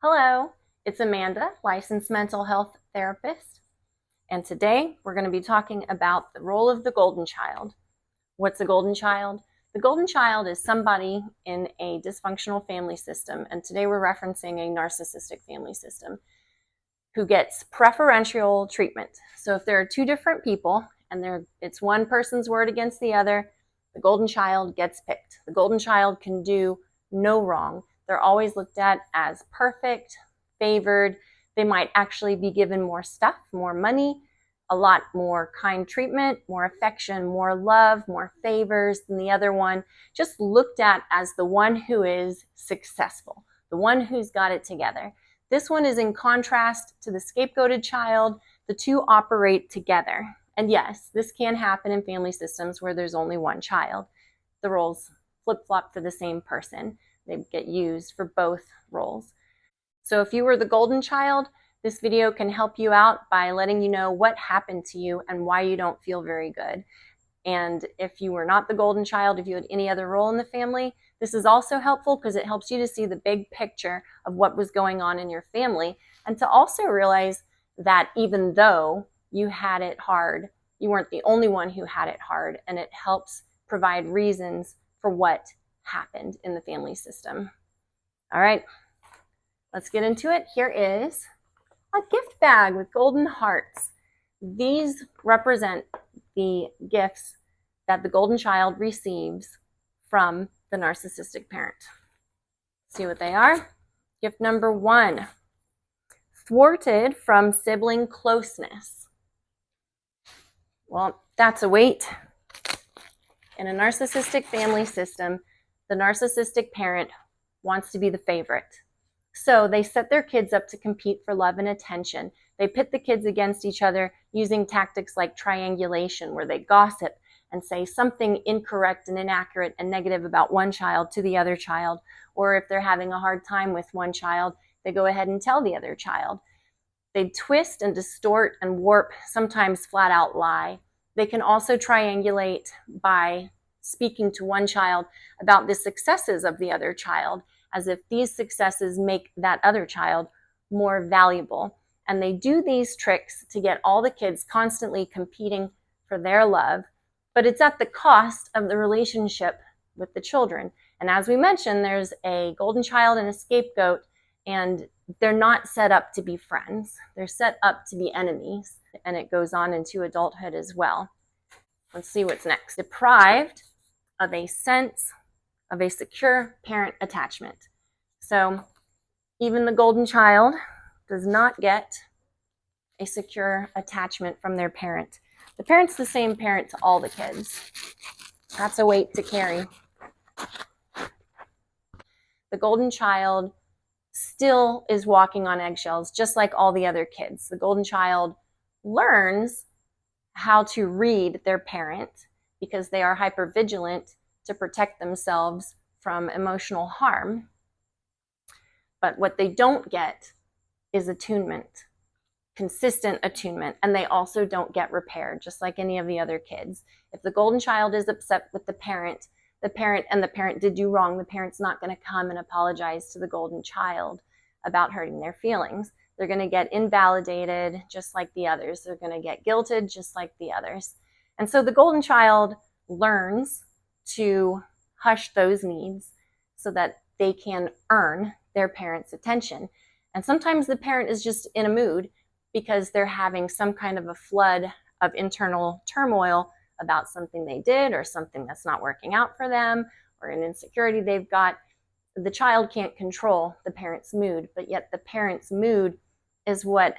Hello, it's Amanda, licensed mental health therapist, and today we're going to be talking about the role of the golden child. What's a golden child? The golden child is somebody in a dysfunctional family system, and today we're referencing a narcissistic family system, who gets preferential treatment. So if there are two different people and it's one person's word against the other, the golden child gets picked. The golden child can do no wrong. They're always looked at as perfect, favored. They might actually be given more stuff, more money, a lot more kind treatment, more affection, more love, more favors than the other one. Just looked at as the one who is successful, the one who's got it together. This one is in contrast to the scapegoated child. The two operate together. And yes, this can happen in family systems where there's only one child. The roles flip-flop for the same person. They get used for both roles. So if you were the golden child, this video can help you out by letting you know what happened to you and why you don't feel very good. And if you were not the golden child, if you had any other role in the family, this is also helpful because it helps you to see the big picture of what was going on in your family and to also realize that even though you had it hard, you weren't the only one who had it hard, and it helps provide reasons for what happened in the family system. All right, let's get into it. Here is a gift bag with golden hearts. These represent the gifts that the golden child receives from the narcissistic parent. See what they are? Gift number 1, thwarted from sibling closeness. Well, that's a weight. In a narcissistic family system, the narcissistic parent wants to be the favorite. So they set their kids up to compete for love and attention. They pit the kids against each other using tactics like triangulation, where they gossip and say something incorrect and inaccurate and negative about one child to the other child. Or if they're having a hard time with one child, they go ahead and tell the other child. They twist and distort and warp, sometimes flat out lie. They can also triangulate by speaking to one child about the successes of the other child, as if these successes make that other child more valuable. And they do these tricks to get all the kids constantly competing for their love, but it's at the cost of the relationship with the children. And as we mentioned, there's a golden child and a scapegoat, and they're not set up to be friends. They're set up to be enemies, and it goes on into adulthood as well. Let's see what's next. Deprived of a sense of a secure parent attachment. So even the golden child does not get a secure attachment from their parent. The parent's the same parent to all the kids. That's a weight to carry. The golden child still is walking on eggshells, just like all the other kids. The golden child learns how to read their parent because they are hypervigilant to protect themselves from emotional harm. But what they don't get is attunement, consistent attunement, and they also don't get repaired, just like any of the other kids. If the golden child is upset with the parent did do wrong, the parent's not going to come and apologize to the golden child about hurting their feelings. They're going to get invalidated just like the others. They're going to get guilted just like the others. And so the golden child learns to hush those needs so that they can earn their parent's attention. And sometimes the parent is just in a mood because they're having some kind of a flood of internal turmoil about something they did or something that's not working out for them or an insecurity they've got. The child can't control the parent's mood, but yet the parent's mood is what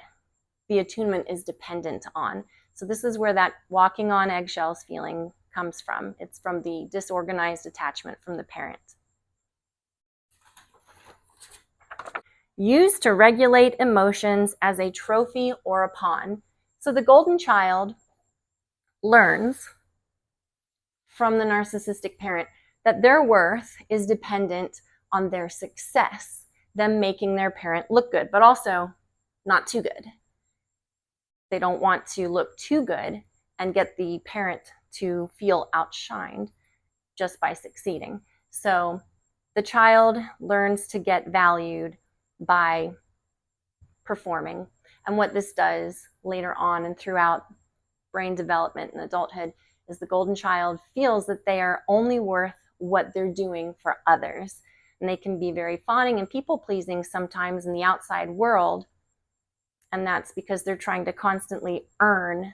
the attunement is dependent on. So this is where that walking on eggshells feeling comes from. It's from the disorganized attachment from the parent. Used to regulate emotions as a trophy or a pawn. So the golden child learns from the narcissistic parent that their worth is dependent on their success, them making their parent look good, but also not too good. They don't want to look too good and get the parent to feel outshined just by succeeding. So the child learns to get valued by performing. And what this does later on and throughout brain development and adulthood is the golden child feels that they are only worth what they're doing for others. And they can be very fawning and people-pleasing sometimes in the outside world. And that's because they're trying to constantly earn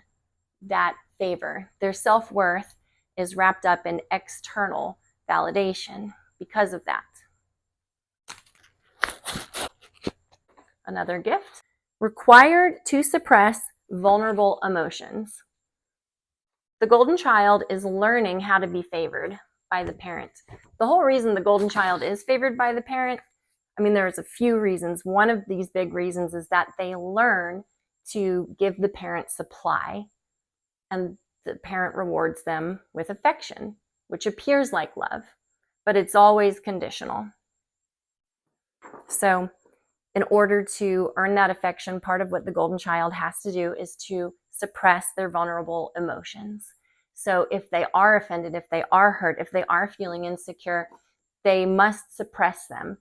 that favor. Their self-worth is wrapped up in external validation because of that. Another gift, required to suppress vulnerable emotions. The golden child is learning how to be favored by the parent. The whole reason the golden child is favored by the parent, there's a few reasons. One of these big reasons is that they learn to give the parent supply, and the parent rewards them with affection, which appears like love, but it's always conditional. So in order to earn that affection, part of what the golden child has to do is to suppress their vulnerable emotions. So if they are offended, if they are hurt, if they are feeling insecure, they must suppress them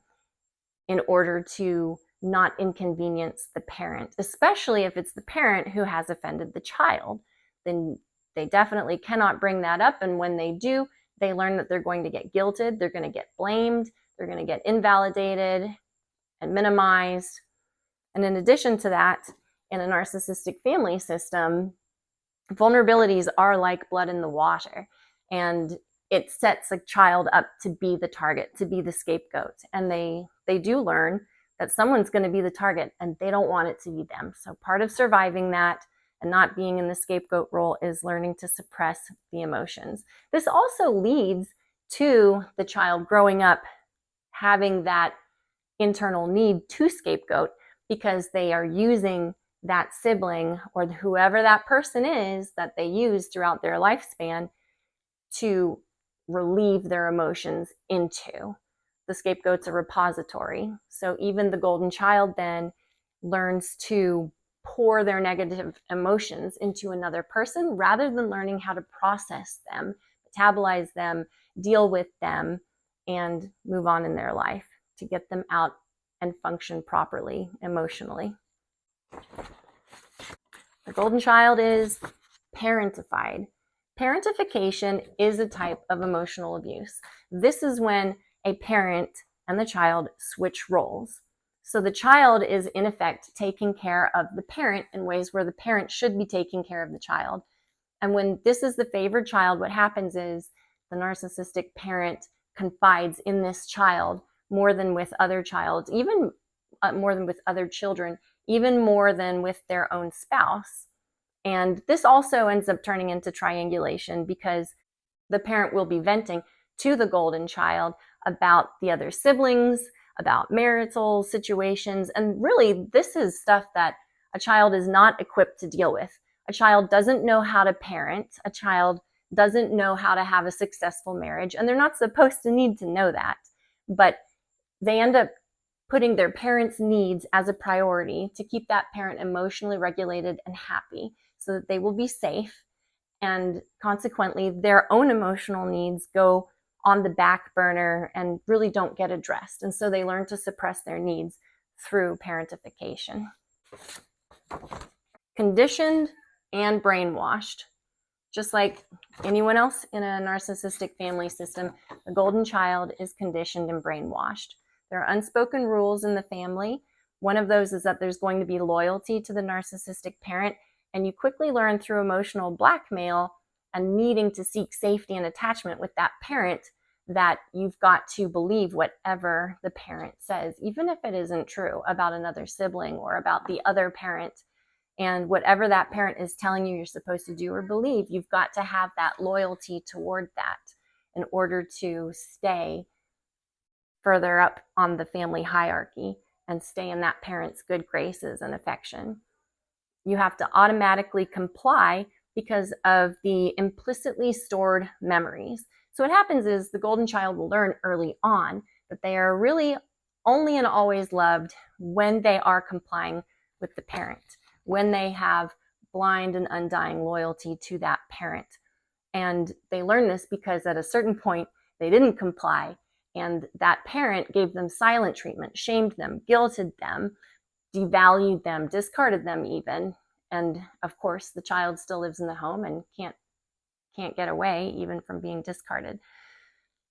in order to not inconvenience the parent, especially if it's the parent who has offended the child. Then they definitely cannot bring that up. And when they do, they learn that they're going to get guilted, they're going to get blamed, they're going to get invalidated and minimized. And in addition to that, in a narcissistic family system, vulnerabilities are like blood in the water, and it sets a child up to be the target, to be the scapegoat. And they do learn that someone's going to be the target and they don't want it to be them. So part of surviving that and not being in the scapegoat role is learning to suppress the emotions. This also leads to the child growing up having that internal need to scapegoat because they are using that sibling or whoever that person is that they use throughout their lifespan to relieve their emotions into. The scapegoat's a repository. So even the golden child then learns to pour their negative emotions into another person rather than learning how to process them, metabolize them, deal with them, and move on in their life to get them out and function properly emotionally. The golden child is parentified. Parentification is a type of emotional abuse. This is when a parent and the child switch roles. So the child is in effect taking care of the parent in ways where the parent should be taking care of the child. And when this is the favored child, what happens is the narcissistic parent confides in this child more than with other childs, even more than with other children, even more than with their own spouse. And this also ends up turning into triangulation because the parent will be venting to the golden child about the other siblings, about marital situations. And really, this is stuff that a child is not equipped to deal with. A child doesn't know how to parent. A child doesn't know how to have a successful marriage. And they're not supposed to need to know that. But they end up putting their parents' needs as a priority to keep that parent emotionally regulated and happy so that they will be safe. And consequently, their own emotional needs go on the back burner and really don't get addressed. And so they learn to suppress their needs through parentification. Conditioned and brainwashed. Just like anyone else in a narcissistic family system, the golden child is conditioned and brainwashed. There are unspoken rules in the family. One of those is that there's going to be loyalty to the narcissistic parent, and you quickly learn through emotional blackmail and needing to seek safety and attachment with that parent that you've got to believe whatever the parent says, even if it isn't true about another sibling or about the other parent. And whatever that parent is telling you you're supposed to do or believe, you've got to have that loyalty toward that in order to stay further up on the family hierarchy and stay in that parent's good graces and affection. You have to automatically comply because of the implicitly stored memories. So what happens is the golden child will learn early on that they are really only and always loved when they are complying with the parent, when they have blind and undying loyalty to that parent. And they learn this because at a certain point, they didn't comply and that parent gave them silent treatment, shamed them, guilted them, devalued them, discarded them even. And of course, the child still lives in the home and can't get away even from being discarded.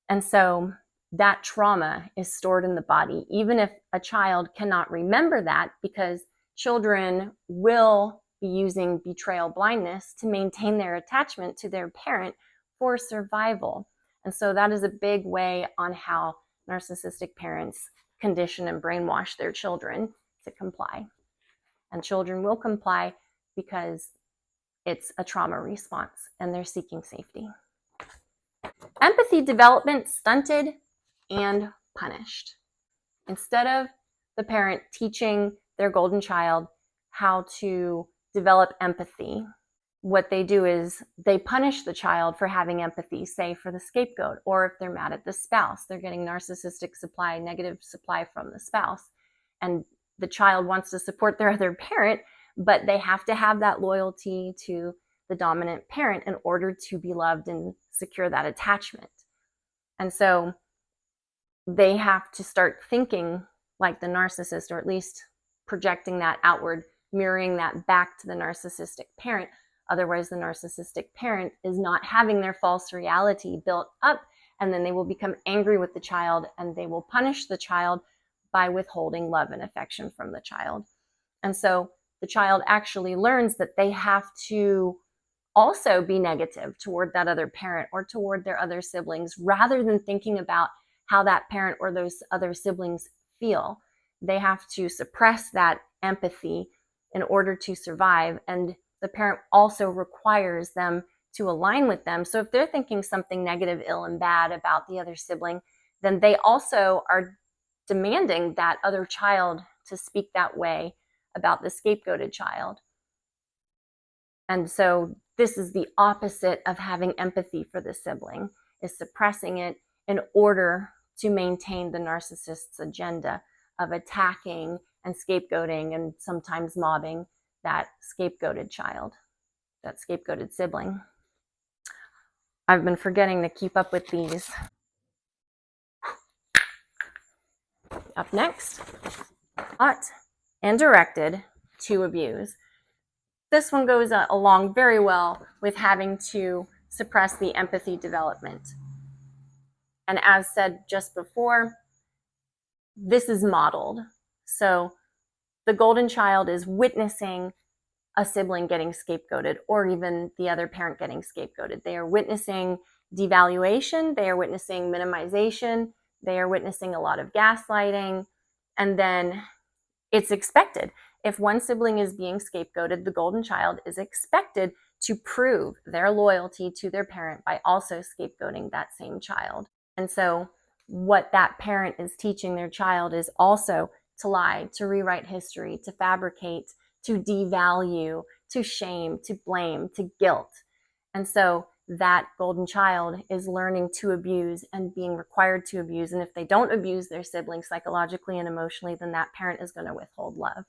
And so that trauma is stored in the body, even if a child cannot remember that, because children will be using betrayal blindness to maintain their attachment to their parent for survival. And so that is a big way on how narcissistic parents condition and brainwash their children to comply. And children will comply because it's a trauma response and they're seeking safety. Empathy development stunted and punished. Instead of the parent teaching their golden child how to develop empathy, what they do is they punish the child for having empathy, say for the scapegoat, or if they're mad at the spouse, they're getting narcissistic supply, negative supply from the spouse, and the child wants to support their other parent, but they have to have that loyalty to the dominant parent in order to be loved and secure that attachment. And so they have to start thinking like the narcissist, or at least projecting that outward, mirroring that back to the narcissistic parent. Otherwise, the narcissistic parent is not having their false reality built up, and then they will become angry with the child and they will punish the child by withholding love and affection from the child. And so the child actually learns that they have to also be negative toward that other parent or toward their other siblings, rather than thinking about how that parent or those other siblings feel. They have to suppress that empathy in order to survive. And the parent also requires them to align with them. So if they're thinking something negative, ill, and bad about the other sibling, then they also are demanding that other child to speak that way about the scapegoated child. And so this is the opposite of having empathy for the sibling, is suppressing it in order to maintain the narcissist's agenda of attacking and scapegoating and sometimes mobbing that scapegoated child, that scapegoated sibling. I've been forgetting to keep up with these. Up next, taught and directed to abuse. This one goes along very well with having to suppress the empathy development. And as said just before, this is modeled. So the golden child is witnessing a sibling getting scapegoated, or even the other parent getting scapegoated. They are witnessing devaluation, they are witnessing minimization, they are witnessing a lot of gaslighting, and then it's expected. If one sibling is being scapegoated, the golden child is expected to prove their loyalty to their parent by also scapegoating that same child. And so what that parent is teaching their child is also to lie, to rewrite history, to fabricate, to devalue, to shame, to blame, to guilt. And so that golden child is learning to abuse and being required to abuse. And if they don't abuse their sibling psychologically and emotionally, then that parent is going to withhold love.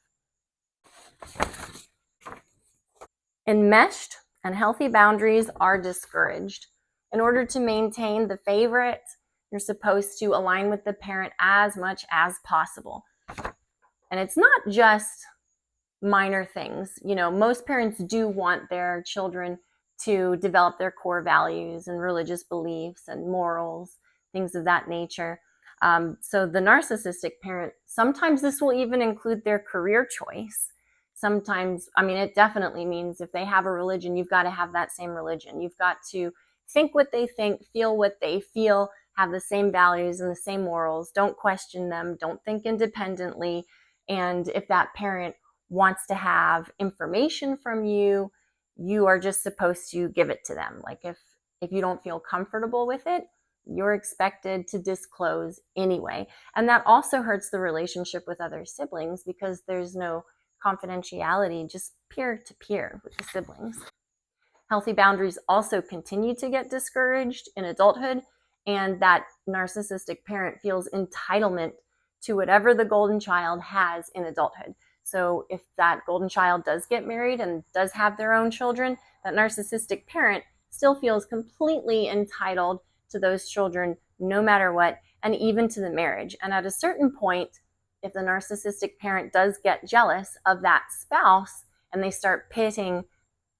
Enmeshed and healthy boundaries are discouraged. In order to maintain the favorite, you're supposed to align with the parent as much as possible. And it's not just minor things. You know, most parents do want their children to develop their core values and religious beliefs and morals, things of that nature. So the narcissistic parent, sometimes this will even include their career choice. Sometimes, I mean, it definitely means if they have a religion, you've got to have that same religion. You've got to think what they think, feel what they feel, have the same values and the same morals. Don't question them. Don't think independently. And if that parent wants to have information from you, you are just supposed to give it to them. Like if you don't feel comfortable with it, you're expected to disclose anyway. And that also hurts the relationship with other siblings because there's no confidentiality, just peer to peer with the siblings. Healthy boundaries also continue to get discouraged in adulthood, and that narcissistic parent feels entitlement to whatever the golden child has in adulthood. So if that golden child does get married and does have their own children, that narcissistic parent still feels completely entitled to those children no matter what, and even to the marriage. And at a certain point, if the narcissistic parent does get jealous of that spouse and they start pitting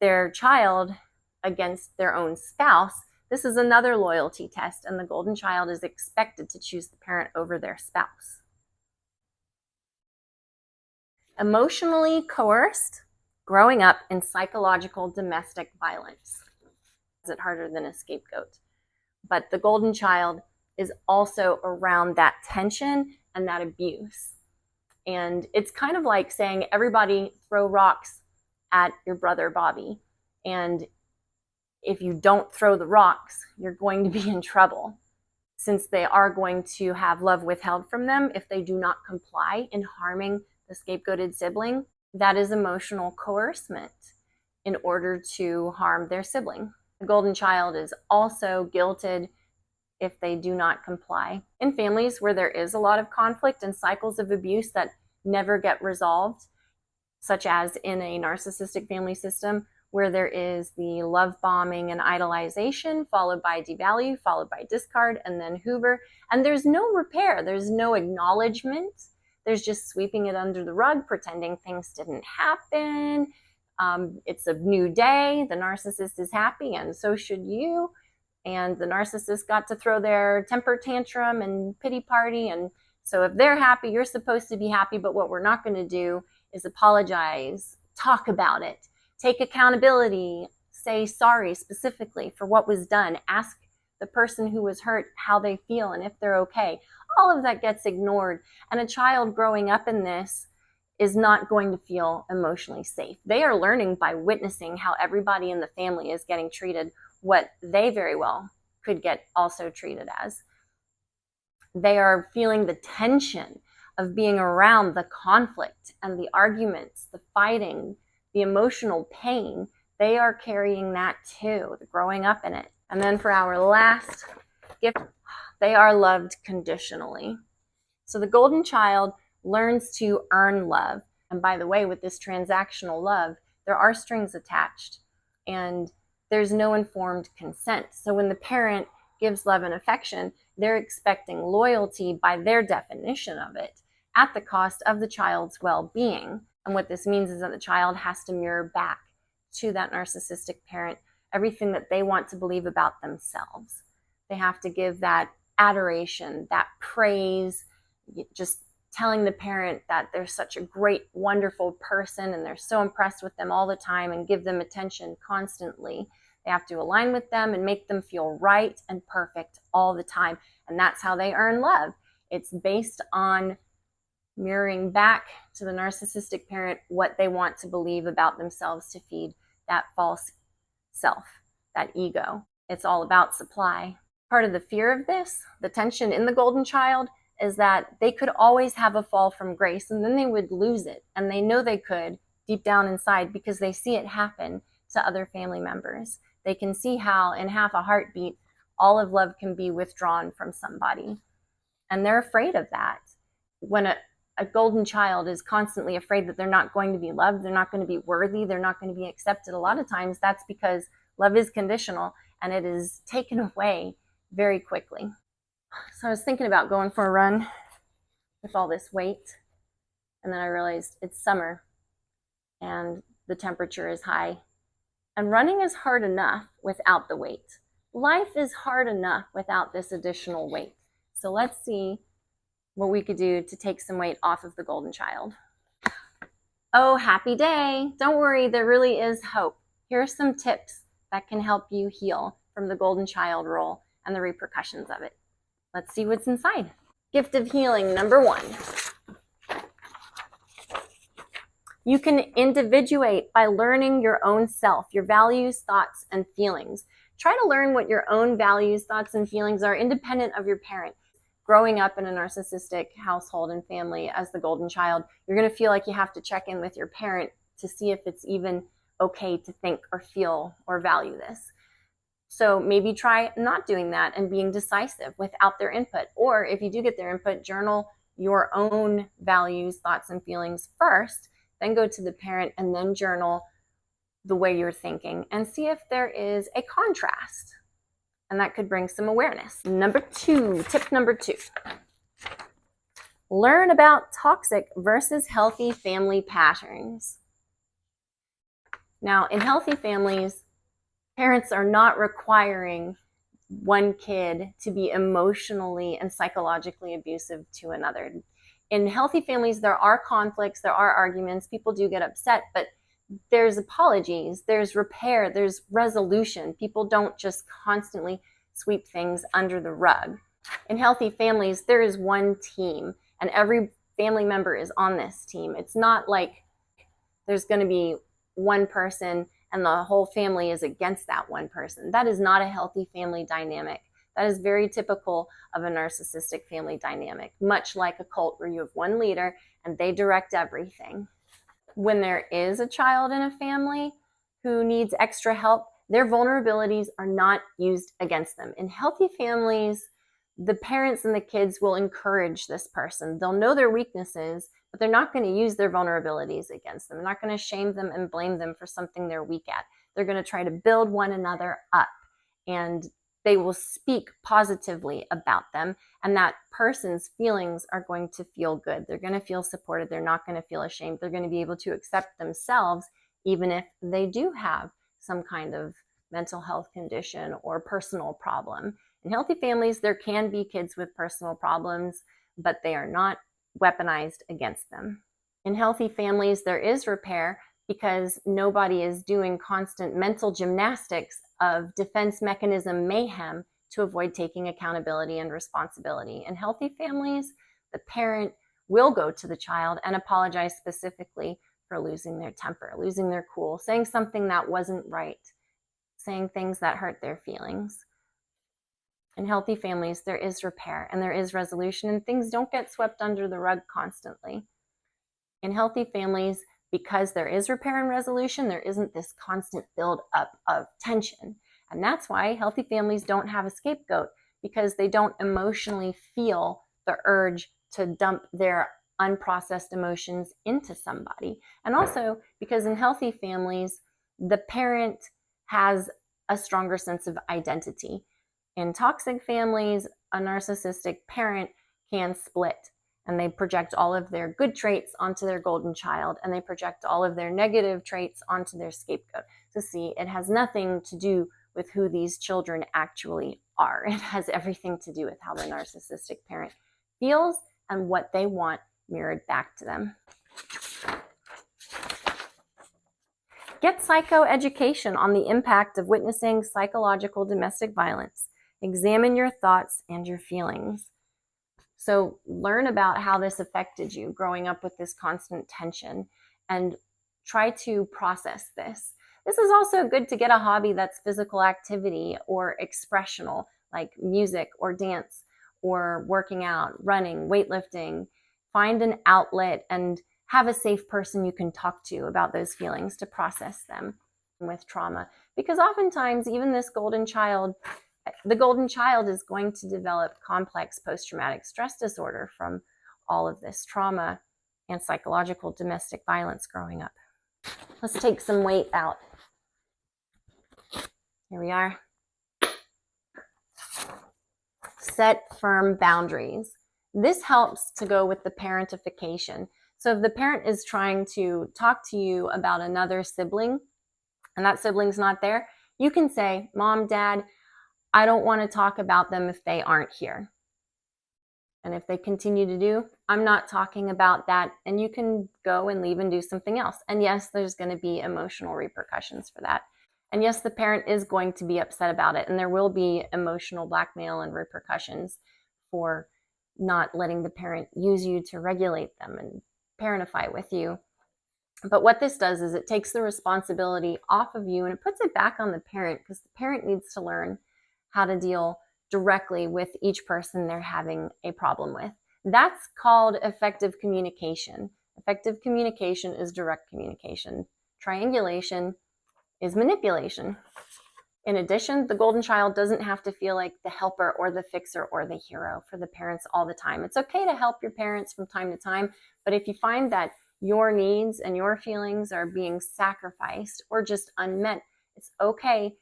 their child against their own spouse, this is another loyalty test, and the golden child is expected to choose the parent over their spouse. Emotionally coerced, growing up in psychological domestic violence. Is it harder than a scapegoat? But the golden child is also around that tension and that abuse. And it's kind of like saying, everybody throw rocks at your brother Bobby. And if you don't throw the rocks, you're going to be in trouble, since they are going to have love withheld from them if they do not comply in harming the scapegoated sibling. That is emotional coercement in order to harm their sibling. The golden child is also guilted if they do not comply. In families where there is a lot of conflict and cycles of abuse that never get resolved, such as in a narcissistic family system, where there is the love bombing and idolization, followed by devalue, followed by discard, and then hoover. And there's no repair, there's no acknowledgement. There's just sweeping it under the rug, pretending things didn't happen. It's a new day, the narcissist is happy, and so should you. And the narcissist got to throw their temper tantrum and pity party. And so if they're happy, you're supposed to be happy. But what we're not going to do is apologize, talk about it, take accountability, say sorry specifically for what was done, ask the person who was hurt how they feel and if they're okay. All of that gets ignored. And a child growing up in this is not going to feel emotionally safe. They are learning by witnessing how everybody in the family is getting treated what they very well could get also treated as. They are feeling the tension of being around the conflict and the arguments, the fighting, the emotional pain. They are carrying that too, growing up in it. And then for our last gift, they are loved conditionally. So the golden child learns to earn love. And by the way, with this transactional love, there are strings attached and there's no informed consent. So when the parent gives love and affection, they're expecting loyalty by their definition of it at the cost of the child's well-being. And what this means is that the child has to mirror back to that narcissistic parent everything that they want to believe about themselves. They have to give that adoration, that praise, just telling the parent that they're such a great, wonderful person and they're so impressed with them all the time and give them attention constantly. They have to align with them and make them feel right and perfect all the time. And that's how they earn love. It's based on mirroring back to the narcissistic parent what they want to believe about themselves to feed that false self, that ego. It's all about supply. Part of the fear of this, the tension in the golden child, is that they could always have a fall from grace and then they would lose it. And they know they could deep down inside because they see it happen to other family members. They can see how in half a heartbeat, all of love can be withdrawn from somebody. And they're afraid of that. When a golden child is constantly afraid that they're not going to be loved, they're not going to be worthy, they're not going to be accepted, a lot of times that's because love is conditional and it is taken away very quickly. So I was thinking about going for a run with all this weight, and then I realized it's summer and the temperature is high. And running is hard enough without the weight. Life is hard enough without this additional weight. So let's see what we could do to take some weight off of the golden child. Oh, happy day. Don't worry, there really is hope. Here are some tips that can help you heal from the golden child role and the repercussions of it. Let's see what's inside. Gift of healing, number 1. You can individuate by learning your own self, your values, thoughts, and feelings. Try to learn what your own values, thoughts, and feelings are independent of your parent. Growing up in a narcissistic household and family as the golden child, you're going to feel like you have to check in with your parent to see if it's even okay to think or feel or value this. So maybe try not doing that and being decisive without their input. Or if you do get their input, journal your own values, thoughts, and feelings first, then go to the parent and then journal the way you're thinking and see if there is a contrast. And that could bring some awareness. Tip number 2. Learn about toxic versus healthy family patterns. Now, in healthy families, parents are not requiring one kid to be emotionally and psychologically abusive to another. In healthy families, there are conflicts, there are arguments, people do get upset, but there's apologies, there's repair, there's resolution. People don't just constantly sweep things under the rug. In healthy families, there is one team, and every family member is on this team. It's not like there's going to be one person and the whole family is against that one person. That is not a healthy family dynamic. That is very typical of a narcissistic family dynamic, much like a cult where you have one leader and they direct everything. When there is a child in a family who needs extra help, their vulnerabilities are not used against them. In healthy families, the parents and the kids will encourage this person. They'll know their weaknesses, but they're not going to use their vulnerabilities against them. They're not going to shame them and blame them for something they're weak at. They're going to try to build one another up, and they will speak positively about them, and that person's feelings are going to feel good. They're going to feel supported. They're not going to feel ashamed. They're going to be able to accept themselves, even if they do have some kind of mental health condition or personal problem. In healthy families, there can be kids with personal problems, but they are not weaponized against them. In healthy families, there is repair because nobody is doing constant mental gymnastics of defense mechanism mayhem to avoid taking accountability and responsibility. In healthy families, the parent will go to the child and apologize specifically for losing their temper, losing their cool, saying something that wasn't right, saying things that hurt their feelings. In healthy families, there is repair and there is resolution, and things don't get swept under the rug constantly. In healthy families, because there is repair and resolution, there isn't this constant build up of tension. And that's why healthy families don't have a scapegoat, because they don't emotionally feel the urge to dump their unprocessed emotions into somebody. And also because in healthy families, the parent has a stronger sense of identity. In toxic families, a narcissistic parent can split, and they project all of their good traits onto their golden child, and they project all of their negative traits onto their scapegoat. So see, it has nothing to do with who these children actually are. It has everything to do with how the narcissistic parent feels and what they want mirrored back to them. Get psychoeducation on the impact of witnessing psychological domestic violence. Examine your thoughts and your feelings. So learn about how this affected you growing up with this constant tension and try to process this. This is also good to get a hobby that's physical activity or expressional, like music or dance or working out, running, weightlifting. Find an outlet and have a safe person you can talk to about those feelings to process them with trauma. Because oftentimes, even this golden child, the golden child is going to develop complex post-traumatic stress disorder from all of this trauma and psychological domestic violence growing up. Let's take some weight out. Here we are. Set firm boundaries. This helps to go with the parentification. So if the parent is trying to talk to you about another sibling and that sibling's not there, you can say, Mom, Dad, I don't want to talk about them if they aren't here. And if they continue to do, I'm not talking about that. And you can go and leave and do something else. And yes, there's going to be emotional repercussions for that. And yes, the parent is going to be upset about it. And there will be emotional blackmail and repercussions for not letting the parent use you to regulate them and parentify with you. But what this does is it takes the responsibility off of you and it puts it back on the parent, because the parent needs to learn how to deal directly with each person they're having a problem with. That's called effective communication. Effective communication is direct communication. Triangulation is manipulation. In addition, the golden child doesn't have to feel like the helper or the fixer or the hero for the parents all the time. It's okay to help your parents from time to time, but if you find that your needs and your feelings are being sacrificed or just unmet, it's okay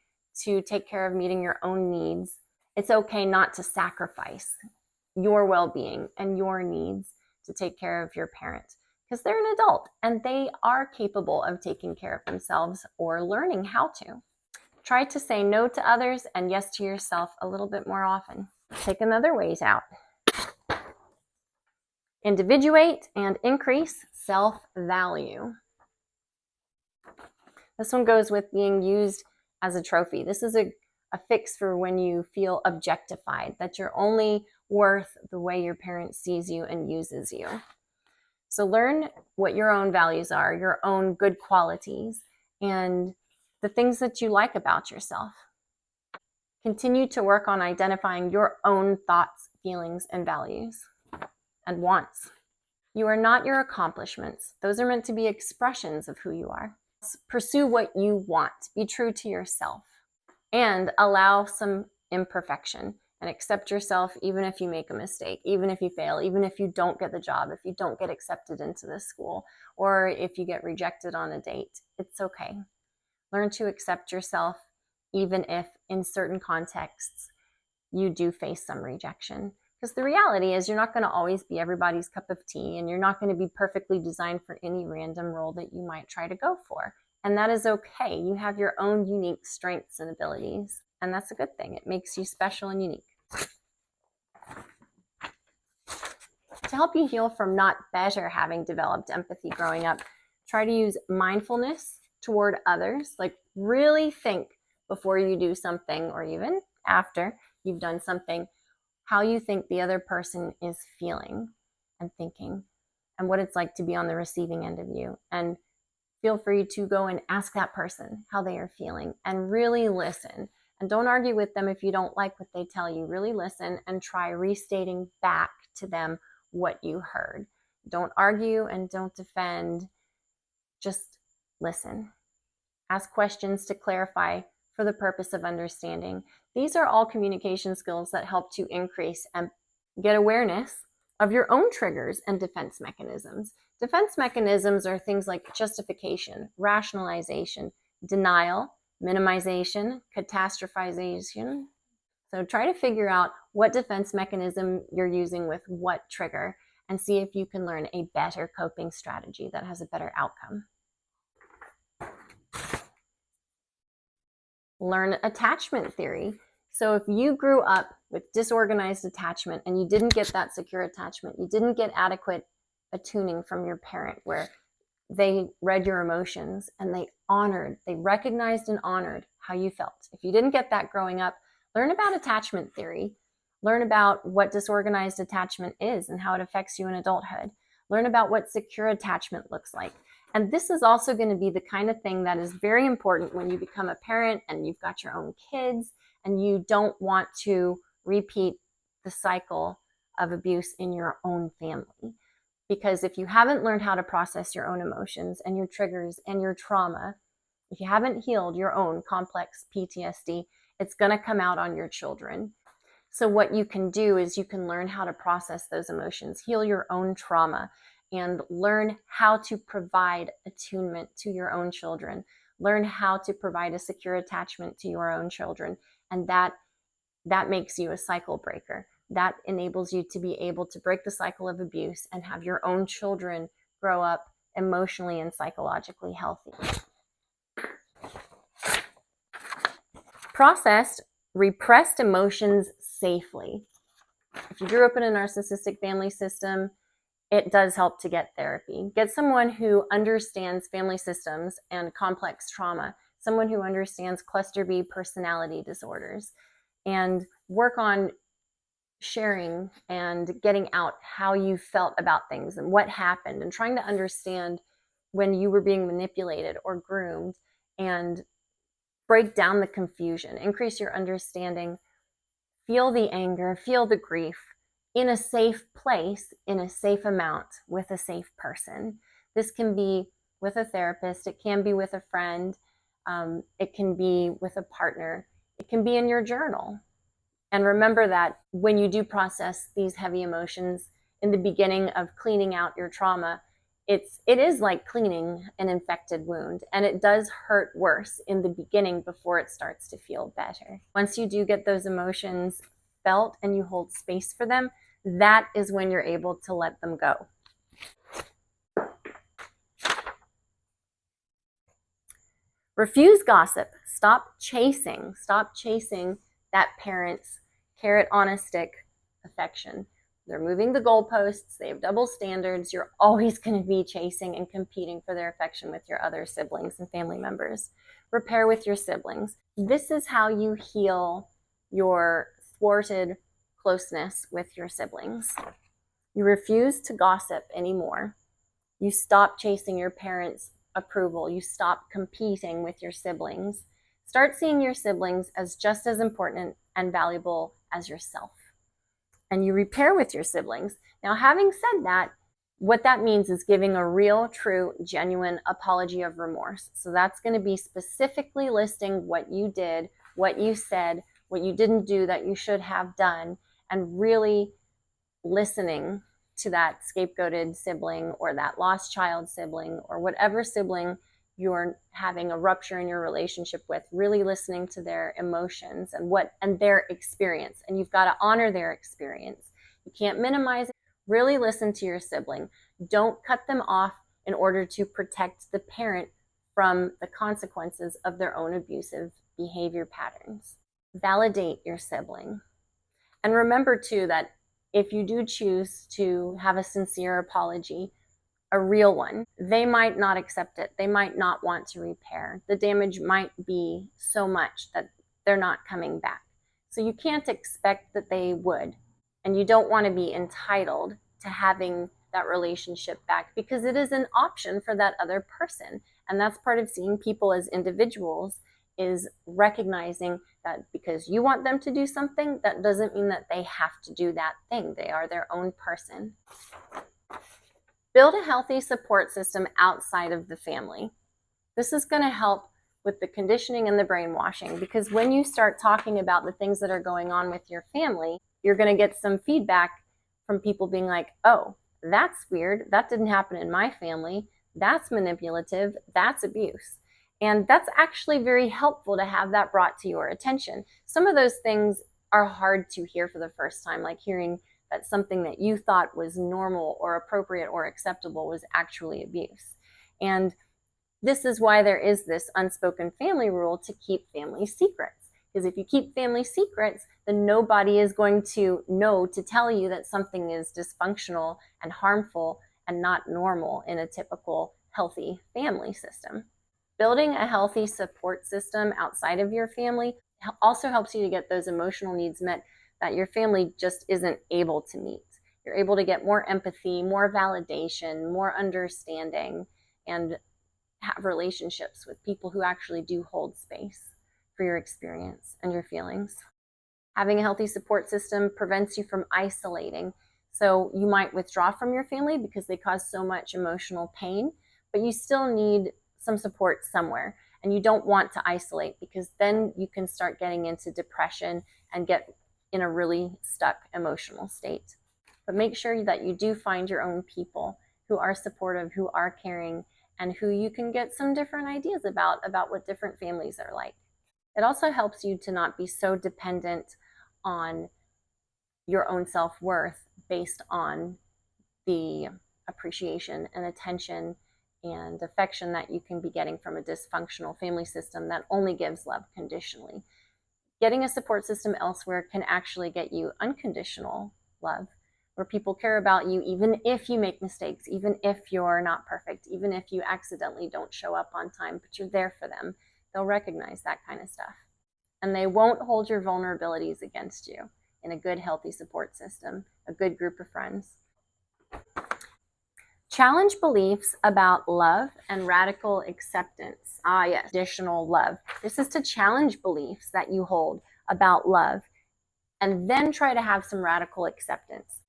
to take care of meeting your own needs. It's okay not to sacrifice your well-being and your needs to take care of your parent, because they're an adult and they are capable of taking care of themselves or learning how to. Try to say no to others and yes to yourself a little bit more often. Take another ways out. Individuate and increase self-value. This one goes with being used as a trophy. This is a fix for when you feel objectified, that you're only worth the way your parent sees you and uses you. So learn what your own values are, your own good qualities, and the things that you like about yourself. Continue to work on identifying your own thoughts, feelings, and values and wants. You are not your accomplishments. Those are meant to be expressions of who you are. Pursue what you want. Be true to yourself and allow some imperfection and accept yourself even if you make a mistake, even if you fail, even if you don't get the job, if you don't get accepted into this school, or if you get rejected on a date. It's okay. Learn to accept yourself even if in certain contexts you do face some rejection. Because the reality is you're not going to always be everybody's cup of tea, and you're not going to be perfectly designed for any random role that you might try to go for. And that is okay. You have your own unique strengths and abilities, and that's a good thing. It makes you special and unique. To help you heal from not better having developed empathy growing up, try to use mindfulness toward others. Like, really think before you do something, or even after you've done something, how you think the other person is feeling and thinking, and what it's like to be on the receiving end of you. And feel free to go and ask that person how they are feeling and really listen. And don't argue with them if you don't like what they tell you. Really listen and try restating back to them what you heard. Don't argue and don't defend. Just listen. Ask questions to clarify for the purpose of understanding. These are all communication skills that help to increase and get awareness of your own triggers and defense mechanisms. Defense mechanisms are things like justification, rationalization, denial, minimization, catastrophization. So try to figure out what defense mechanism you're using with what trigger and see if you can learn a better coping strategy that has a better outcome. Learn attachment theory. So if you grew up with disorganized attachment and you didn't get that secure attachment, you didn't get adequate attuning from your parent where they read your emotions and they recognized and honored how you felt. If you didn't get that growing up, learn about attachment theory. Learn about what disorganized attachment is and how it affects you in adulthood. Learn about what secure attachment looks like. And this is also going to be the kind of thing that is very important when you become a parent and you've got your own kids and you don't want to repeat the cycle of abuse in your own family. Because if you haven't learned how to process your own emotions and your triggers and your trauma, if you haven't healed your own complex PTSD, it's going to come out on your children. So what you can do is you can learn how to process those emotions, heal your own trauma, and learn how to provide attunement to your own children. Learn how to provide a secure attachment to your own children. And that makes you a cycle breaker. That enables you to be able to break the cycle of abuse and have your own children grow up emotionally and psychologically healthy. Processed repressed emotions safely. If you grew up in a narcissistic family system, it does help to get therapy. Get someone who understands family systems and complex trauma, someone who understands cluster B personality disorders, and work on sharing and getting out how you felt about things and what happened, and trying to understand when you were being manipulated or groomed, and break down the confusion, increase your understanding, feel the anger, feel the grief in a safe place, in a safe amount, with a safe person. This can be with a therapist, it can be with a friend, it can be with a partner, it can be in your journal. And remember that when you do process these heavy emotions in the beginning of cleaning out your trauma, it is like cleaning an infected wound, and it does hurt worse in the beginning before it starts to feel better. Once you do get those emotions felt and you hold space for them, that is when you're able to let them go. Refuse gossip. Stop chasing that parent's carrot on a stick affection. They're moving the goalposts. They have double standards. You're always going to be chasing and competing for their affection with your other siblings and family members. Repair with your siblings. This is how you heal your thwarted closeness with your siblings. You refuse to gossip anymore. You stop chasing your parents' approval. You stop competing with your siblings. Start seeing your siblings as just as important and valuable as yourself. And you repair with your siblings. Now, having said that, what that means is giving a real, true, genuine apology of remorse. So that's going to be specifically listing what you did, what you said, what you didn't do that you should have done, and really listening to that scapegoated sibling or that lost child sibling or whatever sibling you're having a rupture in your relationship with, really listening to their emotions and their experience. And you've got to honor their experience. You can't minimize it. Really listen to your sibling. Don't cut them off in order to protect the parent from the consequences of their own abusive behavior patterns. Validate your sibling. And remember too that if you do choose to have a sincere apology, a real one, they might not accept it. They might not want to repair. The damage might be so much that they're not coming back. So you can't expect that they would. And you don't want to be entitled to having that relationship back because it is an option for that other person. And that's part of seeing people as individuals, is recognizing that because you want them to do something, that doesn't mean that they have to do that thing. They are their own person. Build a healthy support system outside of the family. This is going to help with the conditioning and the brainwashing, because when you start talking about the things that are going on with your family, you're going to get some feedback from people being like, oh, that's weird. That didn't happen in my family. That's manipulative. That's abuse. And that's actually very helpful to have that brought to your attention. Some of those things are hard to hear for the first time, like hearing that something that you thought was normal or appropriate or acceptable was actually abuse. And this is why there is this unspoken family rule to keep family secrets. Because if you keep family secrets, then nobody is going to know to tell you that something is dysfunctional and harmful and not normal in a typical healthy family system. Building a healthy support system outside of your family also helps you to get those emotional needs met that your family just isn't able to meet. You're able to get more empathy, more validation, more understanding, and have relationships with people who actually do hold space for your experience and your feelings. Having a healthy support system prevents you from isolating. So you might withdraw from your family because they cause so much emotional pain, but you still need some support somewhere. And you don't want to isolate, because then you can start getting into depression and get in a really stuck emotional state. But make sure that you do find your own people who are supportive, who are caring, and who you can get some different ideas about what different families are like. It also helps you to not be so dependent on your own self-worth based on the appreciation and attention and affection that you can be getting from a dysfunctional family system that only gives love conditionally. Getting a support system elsewhere can actually get you unconditional love, where people care about you even if you make mistakes, even if you're not perfect, even if you accidentally don't show up on time, but you're there for them. They'll recognize that kind of stuff. And they won't hold your vulnerabilities against you in a good, healthy support system, a good group of friends. Challenge beliefs about love and radical acceptance. Yes, conditional love. This is to challenge beliefs that you hold about love and then try to have some radical acceptance.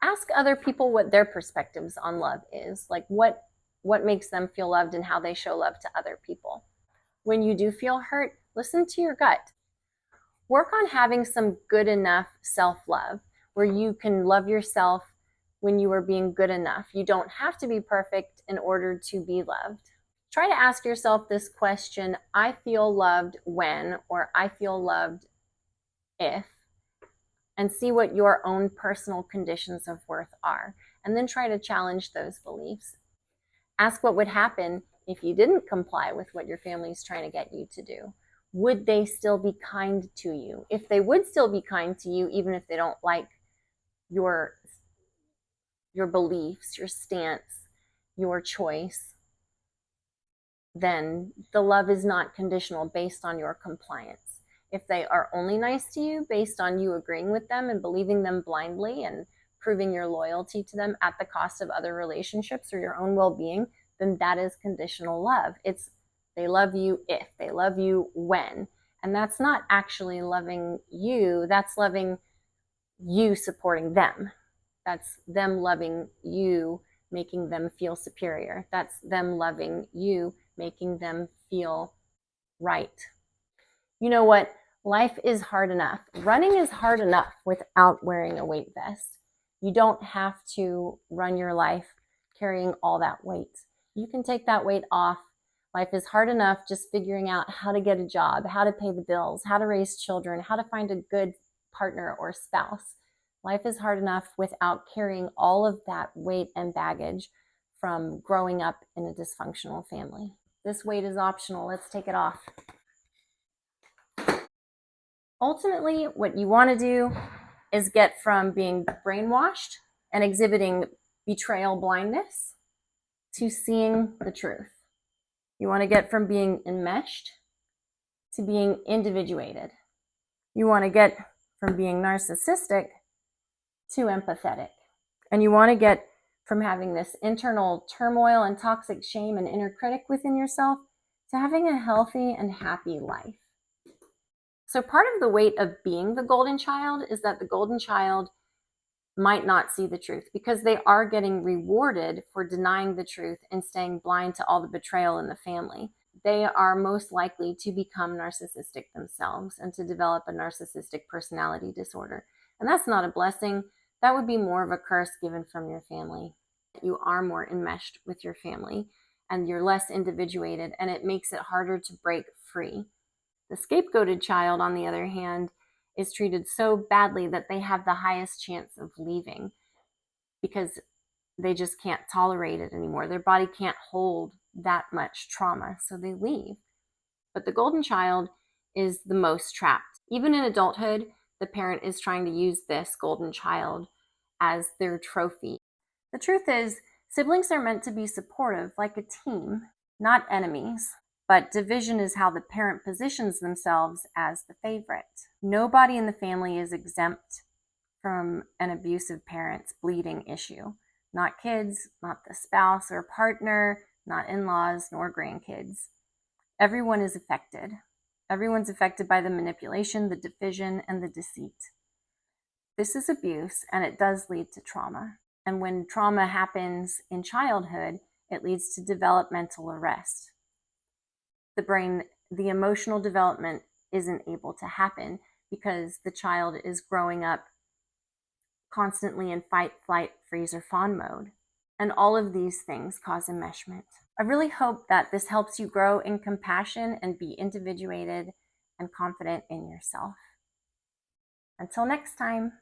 Ask other people what their perspectives on love is, like what makes them feel loved and how they show love to other people. When you do feel hurt, listen to your gut. Work on having some good enough self-love where you can love yourself when you are being good enough. You don't have to be perfect, in order to be loved. Try to ask yourself this question: I feel loved when, or I feel loved if, and see what your own personal conditions of worth are. And then try to challenge those beliefs. Ask what would happen if you didn't comply with what your family is trying to get you to do. Would they still be kind to you? If they would still be kind to you, even if they don't like your beliefs, your stance, your choice, then the love is not conditional based on your compliance. If they are only nice to you based on you agreeing with them and believing them blindly and proving your loyalty to them at the cost of other relationships or your own well-being, then that is conditional love. It's they love you if, they love you when. And that's not actually loving you, that's loving you supporting them. That's them loving you, making them feel superior. That's them loving you, making them feel right. You know what? Life is hard enough. Running is hard enough without wearing a weight vest. You don't have to run your life carrying all that weight. You can take that weight off. Life is hard enough just figuring out how to get a job, how to pay the bills, how to raise children, how to find a good partner or spouse. Life is hard enough without carrying all of that weight and baggage from growing up in a dysfunctional family. This weight is optional. Let's take it off. Ultimately, what you want to do is get from being brainwashed and exhibiting betrayal blindness to seeing the truth. You want to get from being enmeshed to being individuated. You want to get from being narcissistic to empathetic. And you want to get from having this internal turmoil and toxic shame and inner critic within yourself to having a healthy and happy life. So part of the weight of being the golden child is that the golden child might not see the truth because they are getting rewarded for denying the truth and staying blind to all the betrayal in the family. They are most likely to become narcissistic themselves and to develop a narcissistic personality disorder. And that's not a blessing. That would be more of a curse given from your family. You are more enmeshed with your family and you're less individuated, and it makes it harder to break free. The scapegoated child, on the other hand, is treated so badly that they have the highest chance of leaving because they just can't tolerate it anymore. Their body can't hold that much trauma, so they leave. But the golden child is the most trapped. Even in adulthood, the parent is trying to use this golden child as their trophy. The truth is, siblings are meant to be supportive, like a team, not enemies. But division is how the parent positions themselves as the favorite. Nobody in the family is exempt from an abusive parent's bleeding issue. Not kids, not the spouse or partner, not in-laws, nor grandkids. Everyone is affected. Everyone's affected by the manipulation, the division, and the deceit. This is abuse, and it does lead to trauma. And when trauma happens in childhood, it leads to developmental arrest. The brain, the emotional development isn't able to happen because the child is growing up constantly in fight, flight, freeze, or fawn mode. And all of these things cause enmeshment. I really hope that this helps you grow in compassion and be individuated and confident in yourself. Until next time.